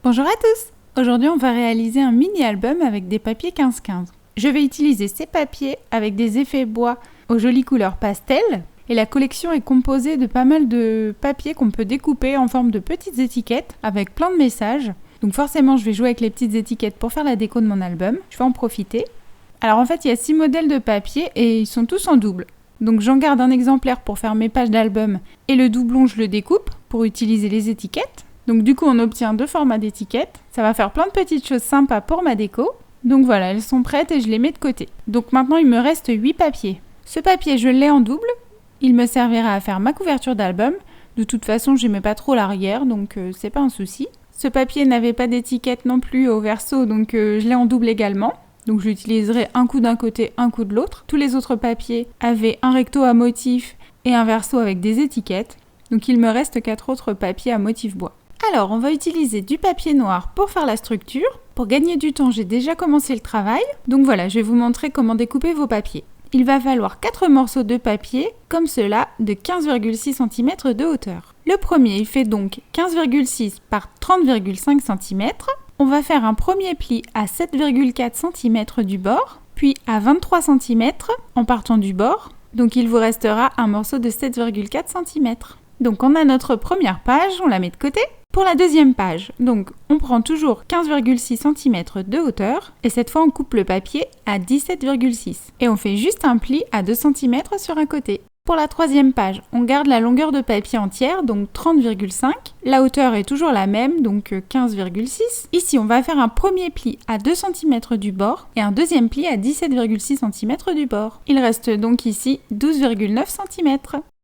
Bonjour à tous! Aujourd'hui, on va réaliser un mini-album avec des papiers 15-15. Je vais utiliser ces papiers avec des effets bois aux jolies couleurs pastel. Et la collection est composée de pas mal de papiers qu'on peut découper en forme de petites étiquettes avec plein de messages. Donc forcément, je vais jouer avec les petites étiquettes pour faire la déco de mon album. Je vais en profiter. Alors en fait, il y a 6 modèles de papier et ils sont tous en double. Donc j'en garde un exemplaire pour faire mes pages d'album et le doublon, je le découpe pour utiliser les étiquettes. Donc du coup, on obtient 2 formats d'étiquettes. Ça va faire plein de petites choses sympas pour ma déco. Donc voilà, elles sont prêtes et je les mets de côté. Donc maintenant, il me reste 8 papiers. Ce papier, je l'ai en double. Il me servira à faire ma couverture d'album. De toute façon, j'aimais pas trop l'arrière, donc c'est pas un souci. Ce papier n'avait pas d'étiquette non plus au verso, donc je l'ai en double également. Donc j'utiliserai un coup d'un côté, un coup de l'autre. Tous les autres papiers avaient un recto à motif et un verso avec des étiquettes. Donc il me reste 4 autres papiers à motif bois. Alors, on va utiliser du papier noir pour faire la structure. Pour gagner du temps, j'ai déjà commencé le travail. Donc voilà, je vais vous montrer comment découper vos papiers. Il va falloir 4 morceaux de papier, comme cela, de 15,6 cm de hauteur. Le premier, il fait donc 15,6 par 30,5 cm. On va faire un premier pli à 7,4 cm du bord, puis à 23 cm en partant du bord. Donc il vous restera un morceau de 7,4 cm. Donc on a notre première page, on la met de côté. Pour la deuxième page, donc on prend toujours 15,6 cm de hauteur et cette fois on coupe le papier à 17,6 et on fait juste un pli à 2 cm sur un côté. Pour la troisième page, on garde la longueur de papier entière, donc 30,5. La hauteur est toujours la même, donc 15,6. Ici, on va faire un premier pli à 2 cm du bord et un deuxième pli à 17,6 cm du bord. Il reste donc ici 12,9 cm.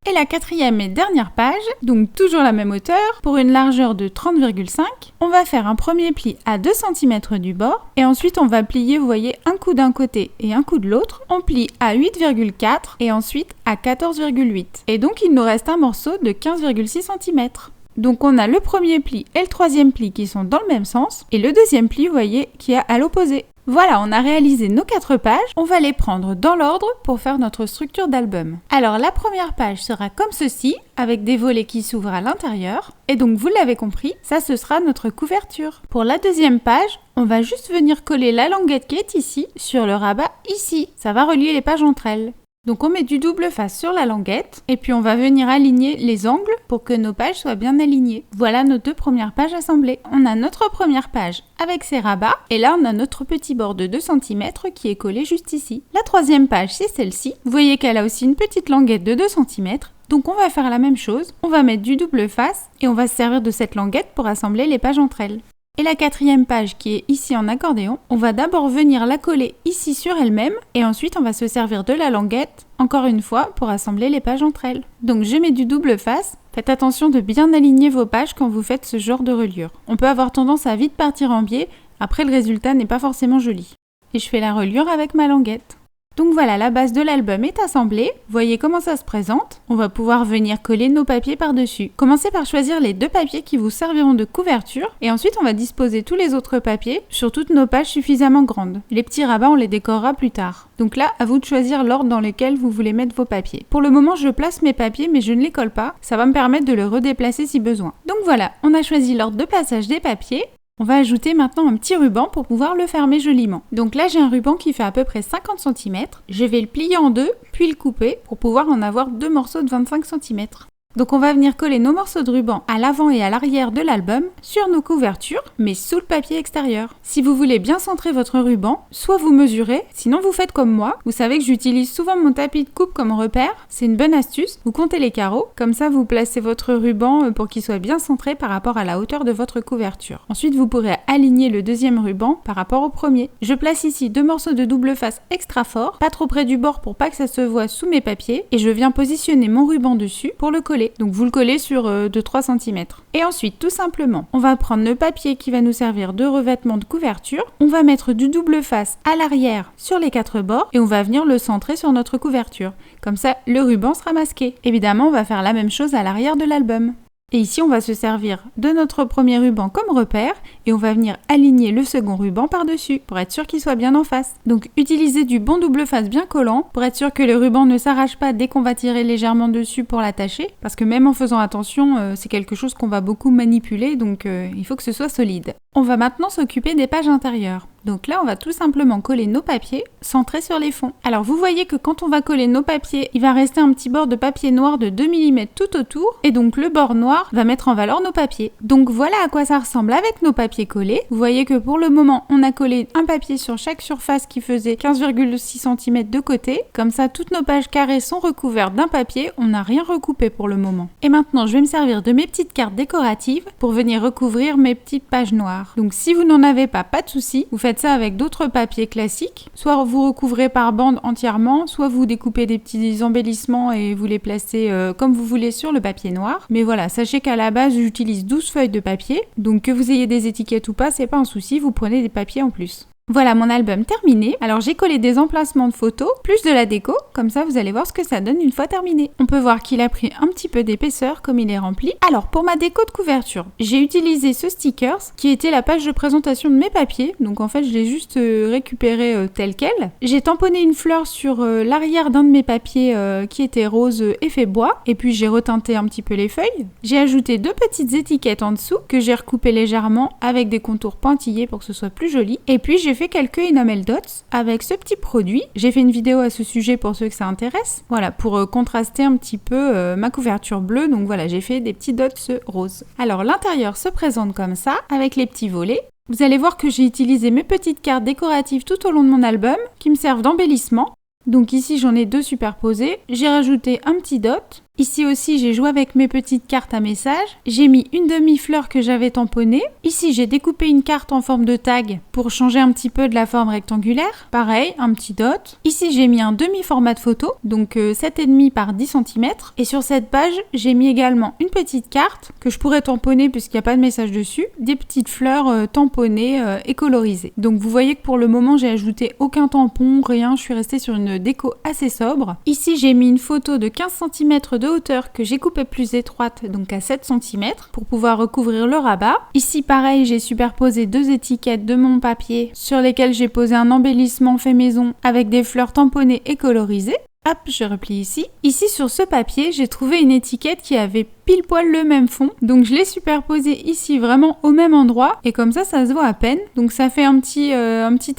Et la quatrième et dernière page, donc toujours la même hauteur, pour une largeur de 30,5, on va faire un premier pli à 2 cm du bord et ensuite on va plier, vous voyez, un coup d'un côté et un coup de l'autre. On plie à 8,4 et ensuite à 14,8. Et donc il nous reste un morceau de 15,6 cm. Donc on a le premier pli et le troisième pli qui sont dans le même sens et le deuxième pli, vous voyez, qui est à l'opposé. Voilà, on a réalisé nos 4 pages. On va les prendre dans l'ordre pour faire notre structure d'album. Alors la première page sera comme ceci, avec des volets qui s'ouvrent à l'intérieur. Et donc vous l'avez compris, ça ce sera notre couverture. Pour la deuxième page, on va juste venir coller la languette qui est ici, sur le rabat ici. Ça va relier les pages entre elles. Donc on met du double face sur la languette et puis on va venir aligner les angles pour que nos pages soient bien alignées. Voilà nos 2 premières pages assemblées. On a notre première page avec ses rabats et là on a notre petit bord de 2 cm qui est collé juste ici. La troisième page c'est celle-ci. Vous voyez qu'elle a aussi une petite languette de 2 cm. Donc on va faire la même chose. On va mettre du double face et on va se servir de cette languette pour assembler les pages entre elles. Et la quatrième page qui est ici en accordéon, on va d'abord venir la coller ici sur elle-même et ensuite on va se servir de la languette, encore une fois, pour assembler les pages entre elles. Donc je mets du double face. Faites attention de bien aligner vos pages quand vous faites ce genre de reliure. On peut avoir tendance à vite partir en biais, après le résultat n'est pas forcément joli. Et je fais la reliure avec ma languette. Donc voilà, la base de l'album est assemblée. Voyez comment ça se présente. On va pouvoir venir coller nos papiers par-dessus. Commencez par choisir les 2 papiers qui vous serviront de couverture. Et ensuite, on va disposer tous les autres papiers sur toutes nos pages suffisamment grandes. Les petits rabats, on les décorera plus tard. Donc là, à vous de choisir l'ordre dans lequel vous voulez mettre vos papiers. Pour le moment, je place mes papiers, mais je ne les colle pas. Ça va me permettre de le redéplacer si besoin. Donc voilà, on a choisi l'ordre de passage des papiers. On va ajouter maintenant un petit ruban pour pouvoir le fermer joliment. Donc là, j'ai un ruban qui fait à peu près 50 cm. Je vais le plier en 2, puis le couper pour pouvoir en avoir 2 morceaux de 25 cm. Donc on va venir coller nos morceaux de ruban à l'avant et à l'arrière de l'album sur nos couvertures, mais sous le papier extérieur. Si vous voulez bien centrer votre ruban, soit vous mesurez, sinon vous faites comme moi. Vous savez que j'utilise souvent mon tapis de coupe comme repère, c'est une bonne astuce. Vous comptez les carreaux, comme ça vous placez votre ruban pour qu'il soit bien centré par rapport à la hauteur de votre couverture. Ensuite vous pourrez aligner le deuxième ruban par rapport au premier. Je place ici 2 morceaux de double face extra forts, pas trop près du bord pour pas que ça se voit sous mes papiers, et je viens positionner mon ruban dessus pour le coller. Donc vous le collez sur 2-3 cm. Et ensuite, tout simplement, on va prendre le papier qui va nous servir de revêtement de couverture. On va mettre du double face à l'arrière sur les 4 bords et on va venir le centrer sur notre couverture. Comme ça, le ruban sera masqué. Évidemment, on va faire la même chose à l'arrière de l'album. Et ici, on va se servir de notre premier ruban comme repère et on va venir aligner le second ruban par-dessus pour être sûr qu'il soit bien en face. Donc, utilisez du bon double face bien collant pour être sûr que le ruban ne s'arrache pas dès qu'on va tirer légèrement dessus pour l'attacher. Parce que même en faisant attention, c'est quelque chose qu'on va beaucoup manipuler, donc il faut que ce soit solide. On va maintenant s'occuper des pages intérieures. Donc là, on va tout simplement coller nos papiers centrés sur les fonds. Alors vous voyez que quand on va coller nos papiers, il va rester un petit bord de papier noir de 2 mm tout autour et donc le bord noir va mettre en valeur nos papiers. Donc voilà à quoi ça ressemble avec nos papiers collés. Vous voyez que pour le moment, on a collé un papier sur chaque surface qui faisait 15,6 cm de côté. Comme ça, toutes nos pages carrées sont recouvertes d'un papier. On n'a rien recoupé pour le moment. Et maintenant, je vais me servir de mes petites cartes décoratives pour venir recouvrir mes petites pages noires. Donc si vous n'en avez pas de souci, vous faites ça avec d'autres papiers classiques. Soit vous recouvrez par bande entièrement, soit vous découpez des petits embellissements et vous les placez comme vous voulez sur le papier noir. Mais voilà, sachez qu'à la base, j'utilise 12 feuilles de papier. Donc que vous ayez des étiquettes ou pas, c'est pas un souci, vous prenez des papiers en plus. Voilà mon album terminé. Alors j'ai collé des emplacements de photos, plus de la déco, comme ça vous allez voir ce que ça donne une fois terminé. On peut voir qu'il a pris un petit peu d'épaisseur comme il est rempli. Alors pour ma déco de couverture, j'ai utilisé ce stickers qui était la page de présentation de mes papiers. Donc en fait je l'ai juste récupéré tel quel. J'ai tamponné une fleur sur l'arrière d'un de mes papiers qui était rose effet bois. Et puis j'ai reteinté un petit peu les feuilles. J'ai ajouté 2 petites étiquettes en dessous que j'ai recoupées légèrement avec des contours pointillés pour que ce soit plus joli. Et puis j'ai fait quelques enamel dots avec ce petit produit. J'ai fait une vidéo à ce sujet pour ceux que ça intéresse. Voilà, pour contraster un petit peu ma couverture bleue. Donc voilà, j'ai fait des petits dots roses. Alors l'intérieur se présente comme ça, avec les petits volets. Vous allez voir que j'ai utilisé mes petites cartes décoratives tout au long de mon album, qui me servent d'embellissement. Donc ici j'en ai 2 superposées. J'ai rajouté un petit dot. Ici aussi, j'ai joué avec mes petites cartes à message. J'ai mis une demi-fleur que j'avais tamponnée. Ici, j'ai découpé une carte en forme de tag pour changer un petit peu de la forme rectangulaire. Pareil, un petit dot. Ici, j'ai mis un demi-format de photo, donc 7,5 par 10 cm. Et sur cette page, j'ai mis également une petite carte que je pourrais tamponner puisqu'il n'y a pas de message dessus. Des petites fleurs tamponnées et colorisées. Donc vous voyez que pour le moment, j'ai ajouté aucun tampon, rien. Je suis restée sur une déco assez sobre. Ici, j'ai mis une photo de 15 cm de hauteur que j'ai coupée plus étroite, donc à 7 cm, pour pouvoir recouvrir le rabat. Ici pareil, j'ai superposé 2 étiquettes de mon papier sur lesquelles j'ai posé un embellissement fait maison avec des fleurs tamponnées et colorisées. Hop, je replie ici. Ici sur ce papier, j'ai trouvé une étiquette qui avait pile poil le même fond. Donc je l'ai superposé ici vraiment au même endroit et comme ça se voit à peine. Donc ça fait un petit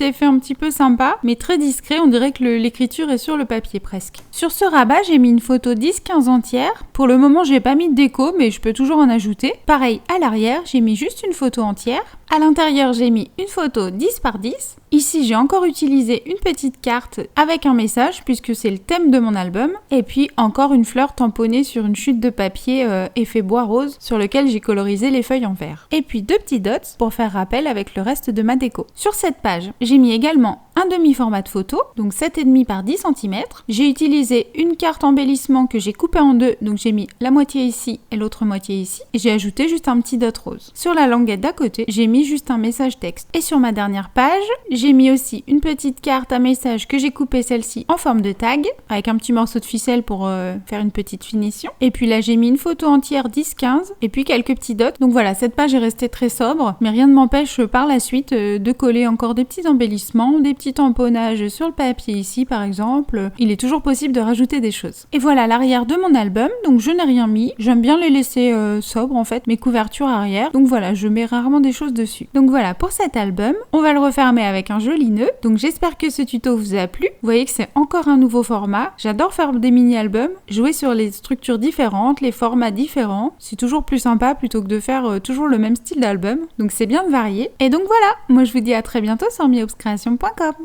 effet un petit peu sympa mais très discret. On dirait que l'écriture est sur le papier presque. Sur ce rabat, j'ai mis une photo 10-15 entière. Pour le moment, j'ai pas mis de déco mais je peux toujours en ajouter. Pareil, à l'arrière, j'ai mis juste une photo entière. À l'intérieur, j'ai mis une photo 10 par 10. Ici, j'ai encore utilisé une petite carte avec un message puisque c'est le thème de mon album. Et puis encore une fleur tamponnée sur une chute de papier effet bois rose sur lequel j'ai colorisé les feuilles en vert. Et puis 2 petits dots pour faire rappel avec le reste de ma déco. Sur cette page, j'ai mis également un demi-format de photo, donc 7,5 par 10 cm. J'ai utilisé une carte embellissement que j'ai coupée en 2, donc j'ai mis la moitié ici et l'autre moitié ici. Et j'ai ajouté juste un petit dot rose. Sur la languette d'à côté, j'ai mis juste un message texte. Et sur ma dernière page, j'ai mis aussi une petite carte à message que j'ai coupée celle-ci en forme de tag, avec un petit morceau de ficelle pour faire une petite finition. Et puis là, j'ai mis une photo entière 10-15 et puis quelques petits dots. Donc voilà, cette page est restée très sobre, mais rien ne m'empêche par la suite de coller encore des petits embellissements, des petits tamponnages sur le papier ici par exemple. Il est toujours possible de rajouter des choses. Et voilà l'arrière de mon album, donc je n'ai rien mis. J'aime bien les laisser sobres en fait, mes couvertures arrière. Donc voilà, je mets rarement des choses dessus. Donc voilà pour cet album. On va le refermer avec un joli nœud. Donc j'espère que ce tuto vous a plu. Vous voyez que c'est encore un nouveau format. J'adore faire des mini-albums, jouer sur les structures différentes, les formats différents. C'est toujours plus sympa plutôt que de faire toujours le même style d'album. Donc c'est bien de varier. Et donc voilà, moi je vous dis à très bientôt sur miaoubscreation.com.